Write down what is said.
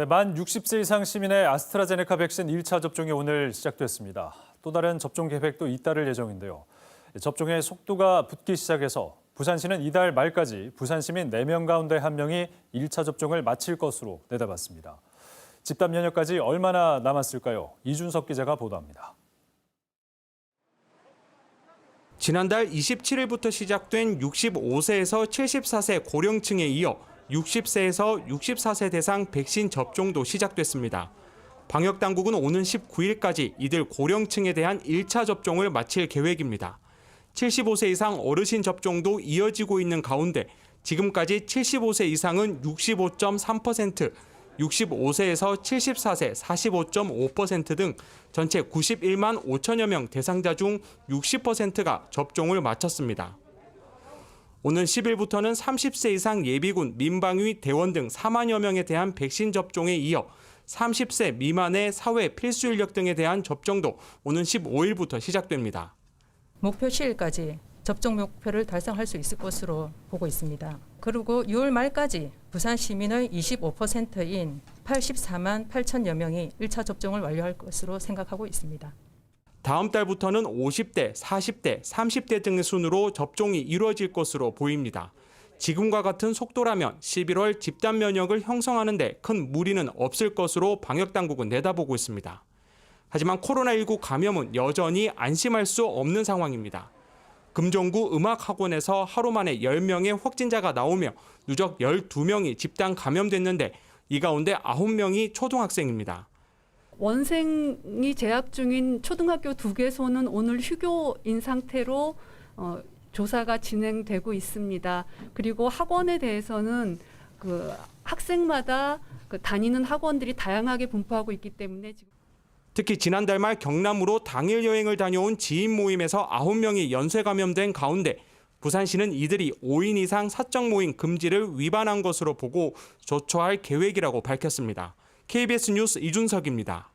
네, 만 60세 이상 시민의 아스트라제네카 백신 1차 접종이 오늘 시작됐습니다. 또 다른 접종 계획도 잇따를 예정인데요. 접종의 속도가 붙기 시작해서 부산시는 이달 말까지 부산 시민 4명 가운데 1명이 1차 접종을 마칠 것으로 내다봤습니다. 집단 면역까지 얼마나 남았을까요? 이준석 기자가 보도합니다. 지난달 27일부터 시작된 65세에서 74세 고령층에 이어 60세에서 64세 대상 백신 접종도 시작됐습니다. 방역당국은 오는 19일까지 이들 고령층에 대한 1차 접종을 마칠 계획입니다. 75세 이상 어르신 접종도 이어지고 있는 가운데 지금까지 75세 이상은 65.3%, 65세에서 74세 45.5% 등 전체 91만 5천여 명 대상자 중 60%가 접종을 마쳤습니다. 오는 10일부터는 30세 이상 예비군, 민방위, 대원 등 4만여 명에 대한 백신 접종에 이어 30세 미만의 사회 필수 인력 등에 대한 접종도 오는 15일부터 시작됩니다. 목표 시일까지 접종 목표를 달성할 수 있을 것으로 보고 있습니다. 그리고 6월 말까지 부산 시민의 25%인 84만 8천여 명이 1차 접종을 완료할 것으로 생각하고 있습니다. 다음 달부터는 50대, 40대, 30대 등의 순으로 접종이 이루어질 것으로 보입니다. 지금과 같은 속도라면 11월 집단 면역을 형성하는 데 큰 무리는 없을 것으로 방역당국은 내다보고 있습니다. 하지만 코로나19 감염은 여전히 안심할 수 없는 상황입니다. 금정구 음악학원에서 하루 만에 10명의 확진자가 나오며 누적 12명이 집단 감염됐는데 이 가운데 9명이 초등학생입니다. 원생이 재학 중인 초등학교 2개소는 오늘 휴교인 상태로 조사가 진행되고 있습니다. 그리고 학원에 대해서는 학생마다 다니는 학원들이 다양하게 분포하고 있기 때문에 지금 특히 지난달 말 경남으로 당일 여행을 다녀온 지인 모임에서 9명이 연쇄 감염된 가운데 부산시는 이들이 5인 이상 사적 모임 금지를 위반한 것으로 보고 조처할 계획이라고 밝혔습니다. KBS 뉴스 이준석입니다.